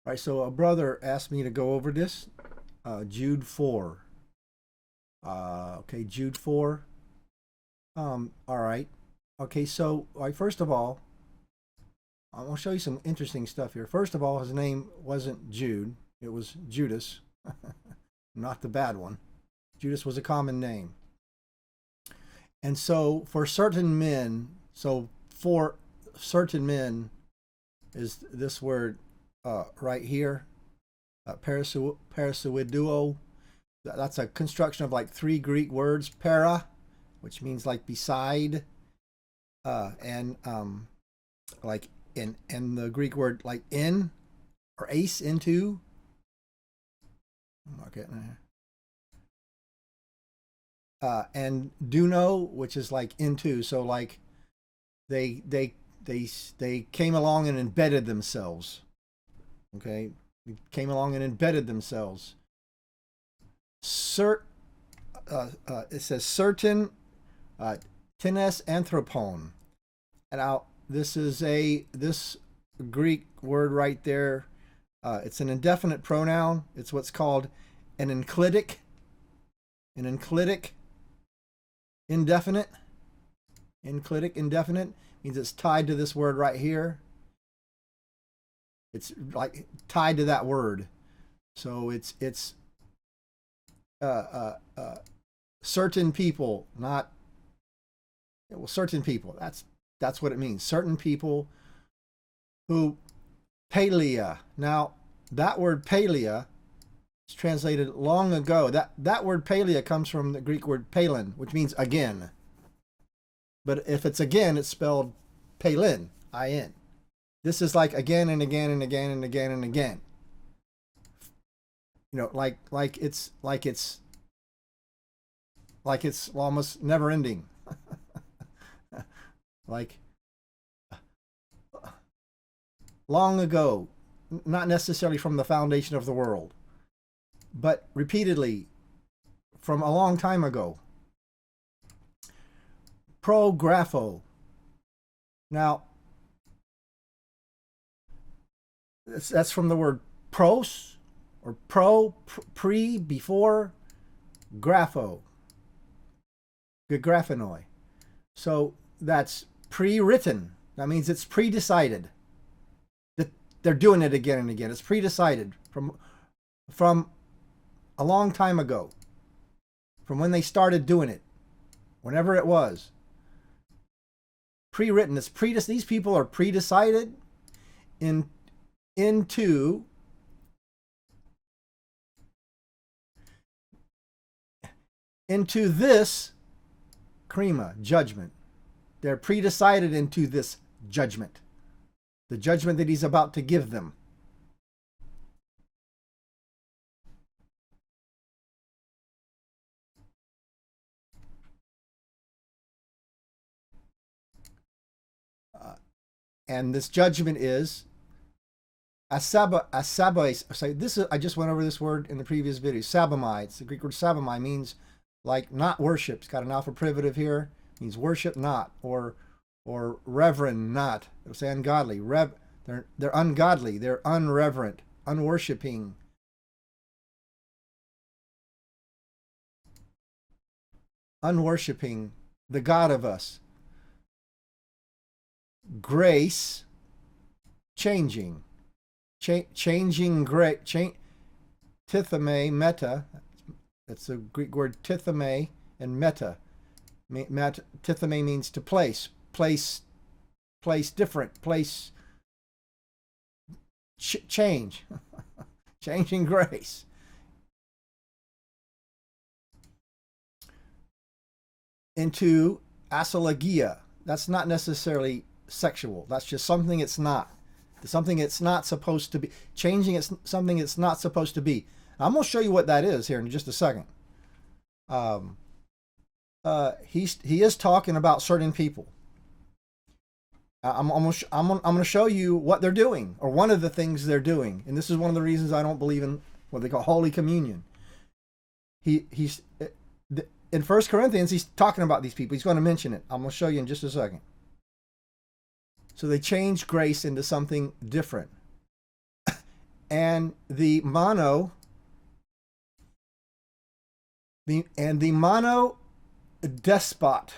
All right, so a brother asked me to go over this, Jude 4. Okay, Jude 4. All right. Okay, so first of all, I'm going to show you some interesting stuff here. First of all, his name wasn't Jude, it was Judas, not the bad one. Judas was a common name. And so for certain men, is this word right here, parasuiduo. That's a construction of like three Greek words: para, which means like beside, and like in the Greek word like in or ace, into. Okay. And duno, which is like into. So like they came along and embedded themselves. Okay, came along and embedded themselves. It says certain tenes anthropon. And now this Greek word right there. It's an indefinite pronoun. It's what's called an enclitic. An enclitic indefinite. Enclitic indefinite means it's tied to this word right here. It's like tied to that word. So it's certain people, not certain people. That's what it means. Certain people who palea. Now that word palea is translated long ago. That word palea comes from the Greek word palin, which means again. But if it's again, it's spelled palin, I-N. This is like again and again and again and again and again. You know, like it's almost never ending. Like long ago, not necessarily from the foundation of the world, but repeatedly from a long time ago. Prographo. Now, that's from the word pros, or pre, before, grapho, graphenoi. So that's pre-written. That means it's pre-decided. That they're doing it again and again. It's pre-decided from a long time ago, from when they started doing it, whenever it was. Pre-written. These people are pre-decided into this krima, judgment. They're pre-decided into this judgment, the judgment that he's about to give them. And this judgment is asabais. I just went over this word in the previous video. Sabamai. It's the Greek word sabamai, means like not worship. It's got an alpha privative here. It means worship not, or reverend not. It'll say ungodly. They're ungodly. They're unreverent, unworshipping. Unworshipping the God of us. Grace, changing. Changing grace. Tithame, meta. That's the Greek word tithame and meta. Tithame means to place different, place change. Changing grace. Into asalagia. That's not necessarily sexual. That's just something it's not. Something it's not supposed to be. Changing it's something it's not supposed to be. I'm going to show you what that is here in just a second. He is talking about certain people. I'm going to show you what they're doing, or one of the things they're doing, and this is one of the reasons I don't believe in what they call Holy Communion. He's in 1 Corinthians. He's talking about these people. He's going to mention it. I'm going to show you in just a second. So they change grace into something different. and the mono, the mono despot,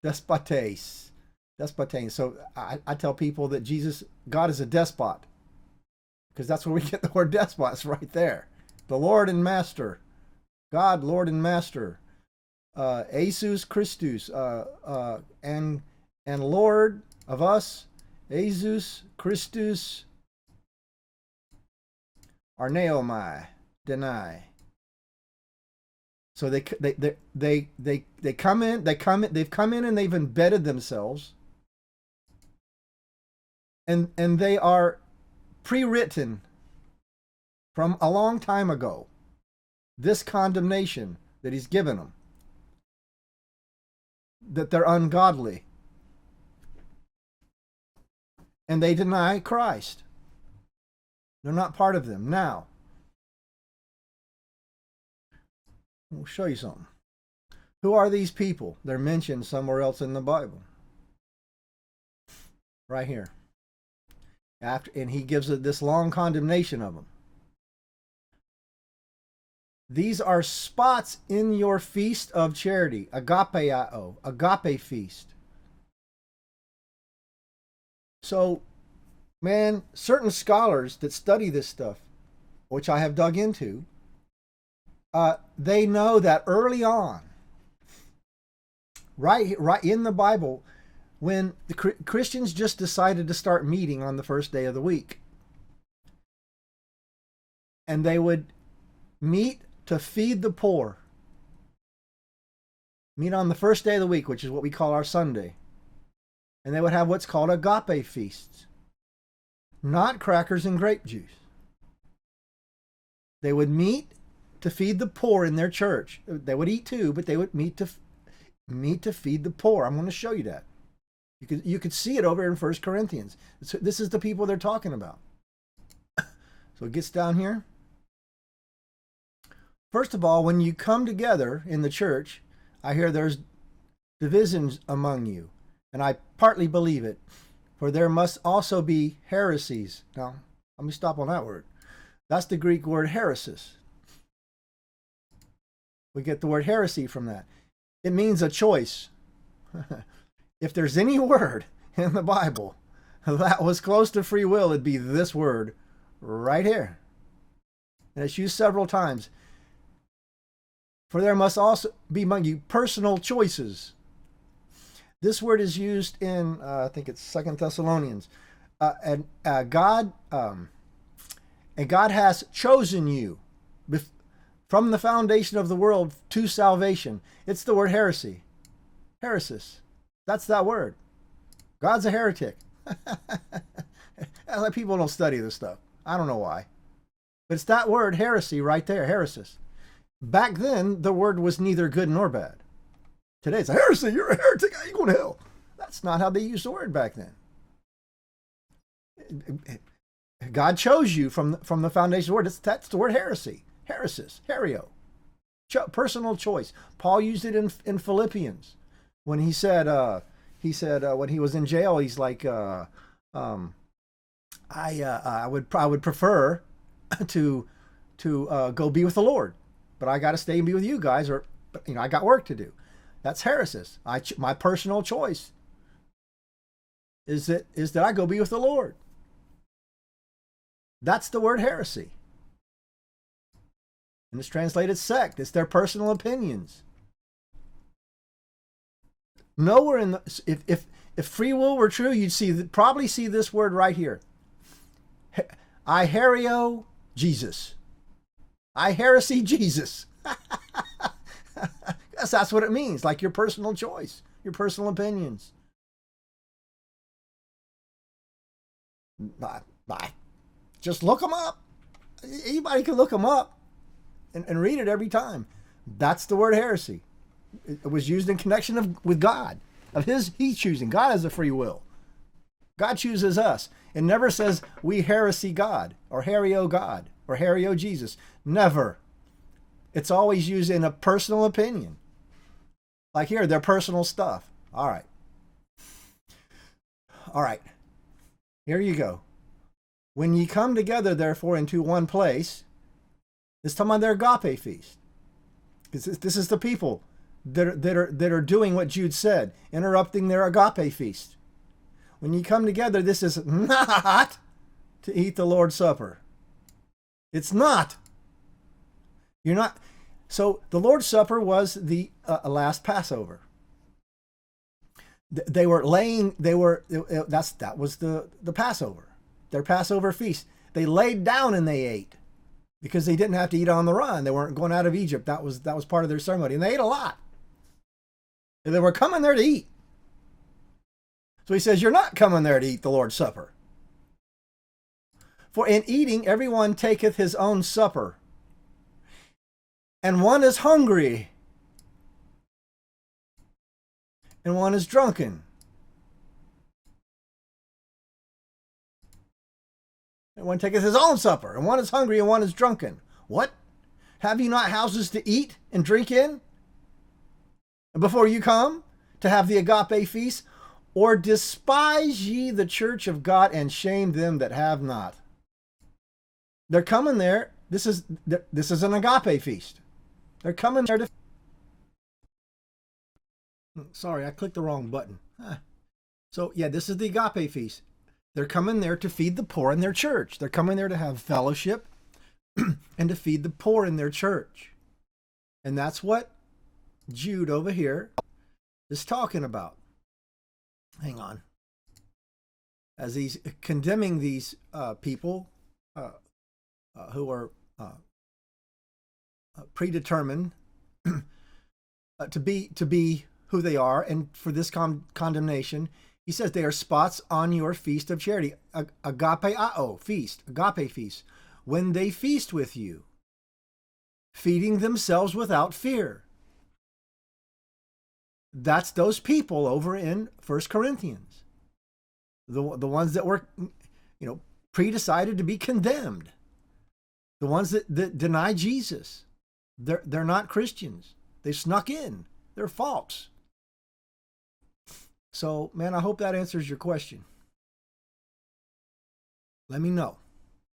despotes. So I tell people that God is a despot, because that's where we get the word despot. It's right there. The Lord and Master. God, Lord and Master. Jesus Christus. And Lord of us. Jesus Christus. Arneomai. Deny. So they come in. They've come in and they've embedded themselves. And they are pre-written from a long time ago. This condemnation that he's given them, that they're ungodly, and they deny Christ. They're not part of them. Now, we'll show you something. Who are these people? They're mentioned somewhere else in the Bible. Right here. And he gives this long condemnation of them. These are spots in your feast of charity, agapeio, agape feast. So, man, certain scholars that study this stuff, which I have dug into, they know that early on, right in the Bible, when the Christians just decided to start meeting on the first day of the week, and they would meet to feed the poor. Meet on the first day of the week, which is what we call our Sunday. And they would have what's called agape feasts. Not crackers and grape juice. They would meet to feed the poor in their church. They would eat too, but they would meet to feed the poor. I'm going to show you that. You could see it over in 1 Corinthians. This is the people they're talking about. So it gets down here. First of all, when you come together in the church, I hear there's divisions among you. And I partly believe it. For there must also be heresies. Now, let me stop on that word. That's the Greek word heresis. We get the word heresy from that. It means a choice. If there's any word in the Bible that was close to free will, it'd be this word right here. And it's used several times. For there must also be among you personal choices. This word is used in, I think it's 2 Thessalonians. God has chosen you from the foundation of the world to salvation. It's the word heresy. Heresis. That's that word. God's a heretic. People don't study this stuff. I don't know why. But it's that word, heresy, right there, heresis. Back then, the word was neither good nor bad. Today, it's a heresy. You're a heretic. How are you going to hell? That's not how they used the word back then. God chose you from the foundation of the word. That's the word heresy. Heresis. Herio. Personal choice. Paul used it in Philippians. When he said when he was in jail, he's like, I would prefer to go be with the Lord, but I got to stay and be with you guys, or I got work to do. That's heresis. My personal choice is that I go be with the Lord. That's the word heresy, and it's translated sect. It's their personal opinions. Nowhere in if free will were true, you'd probably see this word right here. I herio Jesus. I heresy Jesus. That's what it means, like your personal choice, your personal opinions. Just look them up. Anybody can look them up and read it every time. That's the word heresy. It was used in connection with God, He choosing. God has a free will. God chooses us. It never says we heresy God or herio Jesus. Never. It's always used in a personal opinion. Like here, their personal stuff. All right. Here you go. When ye come together, therefore, into one place, this talking about their agape feast. This is the people that are doing what Jude said, interrupting their agape feast. When you come together, this is not to eat the Lord's Supper. It's not. You're not. So the Lord's Supper was the last Passover. That was the Passover, their Passover feast. They laid down and they ate because they didn't have to eat on the run. They weren't going out of Egypt. That was part of their ceremony, and they ate a lot. They were coming there to eat. So he says, you're not coming there to eat the Lord's Supper. For in eating, everyone taketh his own supper, and one is hungry, and one is drunken. And one taketh his own supper, and one is hungry, and one is drunken. What? Have you not houses to eat and drink in before you come to have the agape feast? Or despise ye the church of God and shame them that have not? They're coming there. This is an agape feast. They're coming there to... Sorry, I clicked the wrong button. So, yeah, this is the agape feast. They're coming there to feed the poor in their church. They're coming there to have fellowship and to feed the poor in their church. And that's what Jude over here is talking about. Hang on. As he's condemning these people who are predetermined to be who they are, and for this condemnation, he says they are spots on your feast of charity, agape feast, when they feast with you, feeding themselves without fear. That's those people over in 1 Corinthians, the ones that were, pre-decided to be condemned, the ones that deny Jesus. They're not Christians. They snuck in. They're false. So, man, I hope that answers your question. Let me know.